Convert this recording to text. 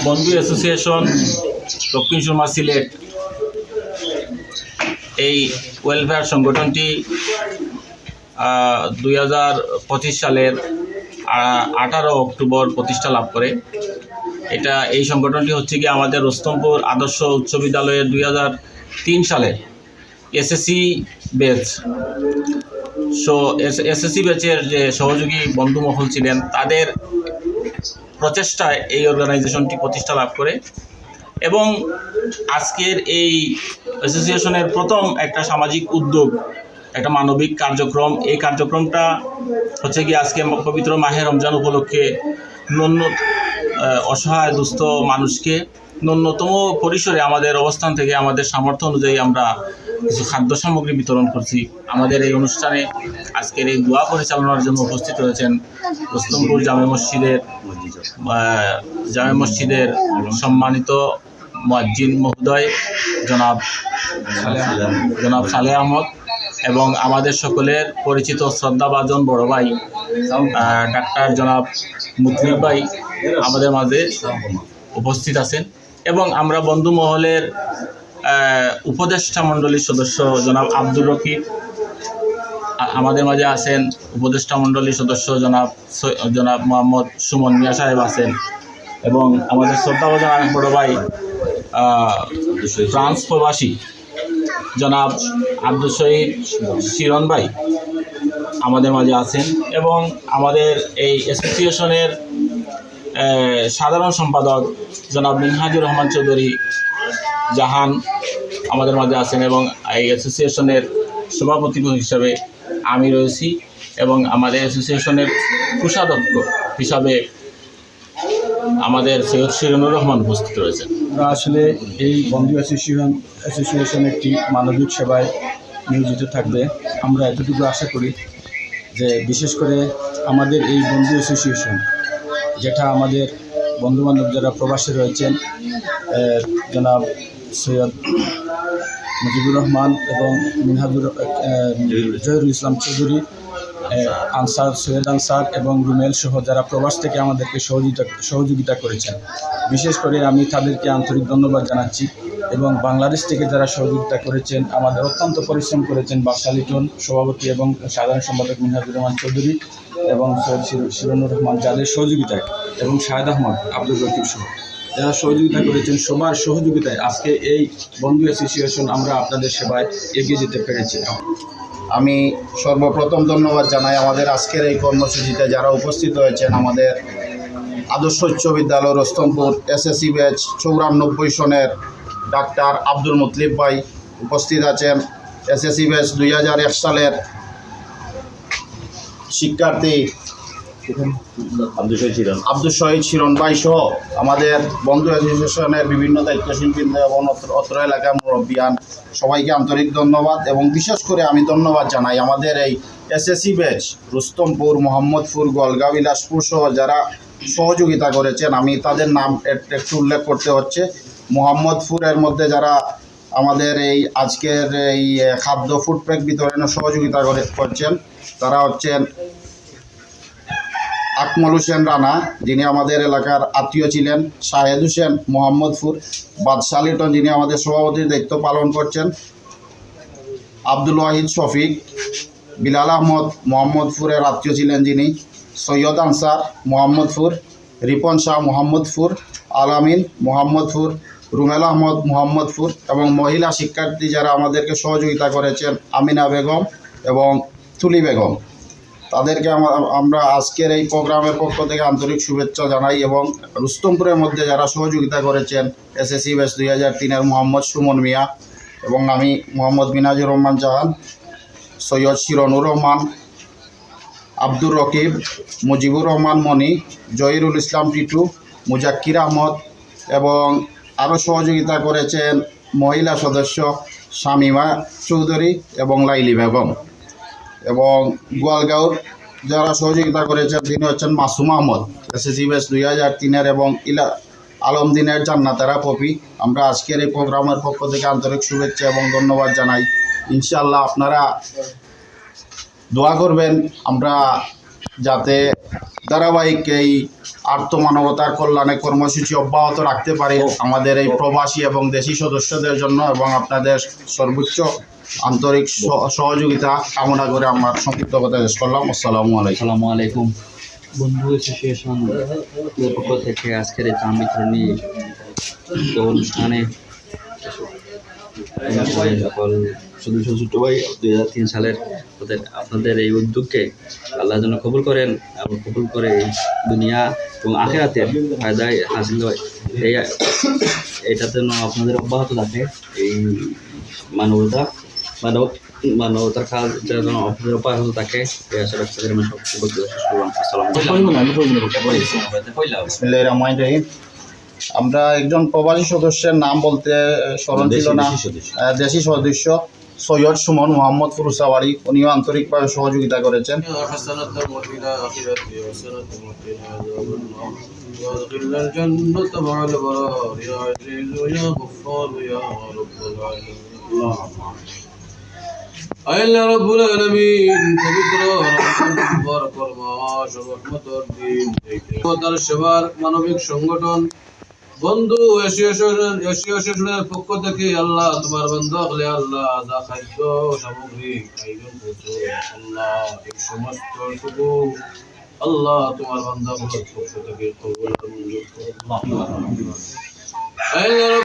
বন্ধু অ্যাসোসিয়েশন দক্ষিণ সুরমা সিলেট এই ওয়েলফেয়ার সংগঠনটি 2025 সালের 18 অক্টোবর প্রতিষ্ঠা লাভ করে। এই সংগঠনটি হচ্ছে কি আমাদের রুস্তমপুর আদর্শ উচ্চ বিদ্যালয়ের 2003 সালের এসএসসি ব্যাচ। এসএসসি ব্যাচের যে সহযোগী বন্ধুমহল ছিলেন তাদের প্রচেষ্টায় এই অর্গানাইজেশনটি প্রতিষ্ঠা লাভ করে এবং আজকের এই অ্যাসোসিয়েশনের প্রথম একটা সামাজিক উদ্যোগ, একটা মানবিক কার্যক্রম। এই কার্যক্রমটা হচ্ছে কি আজকে পবিত্র মাহে রমজান উপলক্ষে অসহায় দুস্থ মানুষকে ন্যূনতম পরিসরে আমাদের অবস্থান থেকে আমাদের সামর্থ্য অনুযায়ী আমরা কিছু খাদ্য সামগ্রী বিতরণ করছি। আমাদের এই অনুষ্ঠানে আজকের এই দোয়া পরিচালনার জন্য উপস্থিত রয়েছেন রুস্তমপুর জামে মসজিদের সম্মানিত মুয়াজ্জিন মহোদয় জনাব সালেহ আহমদ এবং আমাদের সকলের পরিচিত শ্রদ্ধাভাজন বড় ভাই ডাক্তার জনাব মুতলিব ভাই আমাদের মাঝে উপস্থিত আছেন এবং আমরা বন্ধু মহলের উপদেষ্টা মণ্ডলীর সদস্য জনাব আব্দুর রকিব আমাদের মাঝে আছেন। উপদেষ্টা মণ্ডলীর সদস্য জনাব মোহাম্মদ সুমন মিয়া সাহেব আছেন এবং আমাদের শ্রদ্ধাভাজন আরেক বড় ভাই ফ্রান্স প্রবাসী জনাব আব্দুল শহীদ শিরন ভাই আমাদের মাঝে আছেন এবং আমাদের এই অ্যাসোসিয়েশনের সাধারণ সম্পাদক জনাব মিনহাজুর রহমান চৌধুরী জাহান আমাদের মাঝে আছেন এবং এই অ্যাসোসিয়েশনের সভাপতি হিসাবে আমি রয়েছি এবং আমাদের অ্যাসোসিয়েশনের কোষাধ্যক্ষ হিসাবে আমাদের সৈয়দ শিরনুর রহমান উপস্থিত রয়েছেন। আমরা আসলে এই বন্ধু অ্যাসোসিয়েশন একটি মানবিক সেবায় নিয়োজিত থাকবে। আমরা এতটুকু আশা করি যে বিশেষ করে আমাদের এই বন্ধু অ্যাসোসিয়েশন, যেটা আমাদের বন্ধুবান্ধব যারা প্রবাসী রয়েছেন জনাব সৈয়দ মুজিবুর রহমান এবং জহিরুল ইসলাম চৌধুরী, আনসার সৈয়দ আনসার এবং রুমেল সহ যারা প্রবাস থেকে আমাদেরকে সহযোগিতা করেছেন, বিশেষ করে আমি তাদেরকে আন্তরিক ধন্যবাদ জানাচ্ছি। এবং বাংলাদেশ থেকে যারা সহযোগিতা করেছেন, আমাদের অত্যন্ত পরিশ্রম করেছেন বাদশা লিটন সভাপতি এবং সাধারণ সম্পাদক মিনহাজুর রহমান চৌধুরী এবং সৈয়দ শিরনুর রহমান, যাদের সহযোগিতায়, এবং শাহেদ আহমদ, আব্দুল রকিব সহ যারা সহযোগিতা করেছেন, সবার সহযোগিতায় আজকে এই বন্ধু অ্যাসোসিয়েশন আমরা আপনাদের সেবায় এগিয়ে যেতে পেরেছি। আমি সর্বপ্রথম ধন্যবাদ জানাই আমাদের আজকের এই কর্মসূচিতে যারা উপস্থিত হয়েছেন। আমাদের আদর্শ উচ্চ বিদ্যালয় রুস্তমপুর এসএসসি ব্যাচ 94 সনের ডাক্তার আব্দুল মুতলিব ভাই উপস্থিত আছেন। এসএসসি ব্যাচ 2001 সালের শিক্ষার্থী আব্দুল শহীদ শিরন ভাই সহ আমাদের বন্ধু অ্যাসোসিয়েশনের বিভিন্ন দায়িত্বশীল বৃন্দ এবং অত্র এলাকার মুরব্বিয়ান, সবাইকে আন্তরিক ধন্যবাদ। এবং বিশেষ করে আমি ধন্যবাদ জানাই আমাদের এই এসএসসি ব্যাচ রুস্তমপুর, মোহাম্মদপুর, গোয়ালগাঁও, বিলাসপুর সহ যারা সহযোগিতা করেছেন। আমি তাদের নাম একটু উল্লেখ করতে হচ্ছে। মোহাম্মদপুরের মধ্যে যারা আমাদের এই আজকের এই খাদ্য ফুড প্যাক বিতরণে সহযোগিতা করছেন তারা হচ্ছেন আকমল হোসেন রানা, যিনি আমাদের এলাকার আত্মীয় ছিলেন, শাহেদ হোসেন মোহাম্মদপুর, বাদশা লিটন যিনি আমাদের সভাপতির দায়িত্ব পালন করছেন, আব্দুল ওয়াহিদ শফিক, বিলাল আহমদ মোহাম্মদপুরের আত্মীয় ছিলেন যিনি, সৈয়দ আনসার মোহাম্মদপুর, রিপন শাহ মোহাম্মদপুর, আলামিন মোহাম্মদপুর, রুমেল আহমদ মোহাম্মদপুর এবং মহিলা শিক্ষার্থী যারা আমাদেরকে সহযোগিতা করেছেন আমিনা বেগম এবং তুলি বেগম, তাদেরকে আমরা আজকের এই প্রোগ্রামের পক্ষ থেকে আন্তরিক শুভেচ্ছা জানাই। এবং রুস্তমপুরের মধ্যে যারা সহযোগিতা করেছেন এসএসসি ব্যাচ 2003-এর মোহাম্মদ সুমন মিয়া এবং আমি মোহাম্মদ মিনহাজুর রহমান জাহান, সৈয়দ শিরনুর রহমান, আব্দুর রকিব, মুজিবুর রহমান মনি, জহিরুল ইসলাম টিটু, মুজাক্কির আহমদ এবং আরও সহযোগিতা করেছেন মহিলা সদস্য শামিমা চৌধুরী এবং লাইলি বেগম। এবং গোয়ালগাঁওর যারা সহযোগিতা করেছেন তিনি হচ্ছেন মাসুম আহমদ, এসএসসি ব্যাচ 2003-এর এবং আলমদিনের জান্নাতেরা পপি। আমরা আজকের এই প্রোগ্রামের পক্ষ থেকে আন্তরিক শুভেচ্ছা এবং ধন্যবাদ জানাই। ইনশাআল্লাহ আপনারা দোয়া করবেন আমরা যাতে ধারাবাহিক এই আর্থমানবতার কল্যাণে কর্মসূচি অব্যাহত রাখতে পারে আমাদের এই প্রবাসী এবং দেশি সদস্যদের জন্য, এবং আপনাদের সর্বোচ্চ আন্তরিক সহযোগিতা কামনা করে আমার সংক্ষিপ্ত কথা শেষ করলাম। আসসালামু আলাইকুম। আসসালামু আলাইকুম। বন্ধু অ্যাসোসিয়েশন পক্ষ থেকে আজকের এই ত্রাণ বিতরণী অনুষ্ঠানে সকল সদস্য ছোট ভাই 2003 সালের আপনাদের এই উদ্যোগকে আল্লাহ যেন কবুল করেন এবং কবুল করে দুনিয়া এবং আখিরাতের ফায়দায় হাসিল হয়, এটা যেন আপনাদের অব্যাহত থাকে। এই মানবতার কাজ যেন আপনাদের অব্যাহত থাকে, এই আশা রাখতে আমি সবচেয়ে বলতে শেষ করলাম। বিসমিল্লাহির রহমানির রহিম। আমরা একজন প্রবাসী সদস্যের নাম বলতে স্মরণ ছিল না, দেশি সদস্য সৈয়দ সুমন মোহাম্মদ ফুরুসাওয়ারি, উনিও আন্তরিকভাবে সহযোগিতা করেছেন। আল্লাহ রাব্বুল আলামিন পবিত্র রমজান মুবারকের মাস রহমতের দিন তার সেবার মানবিক সংগঠন বন্ধু অ্যাসোসিয়েশনের পক্ষ থেকে আল্লাহ তোমার বন্ধু হলে আল্লাহ যা খাদ্য সামগ্রী আয়োজন করছো আল্লাহ এই সমস্ত টুকু আল্লাহ তোমার বান্দাগুলোর পক্ষ থেকে কবুল মঞ্জুর করো। আল্লাহ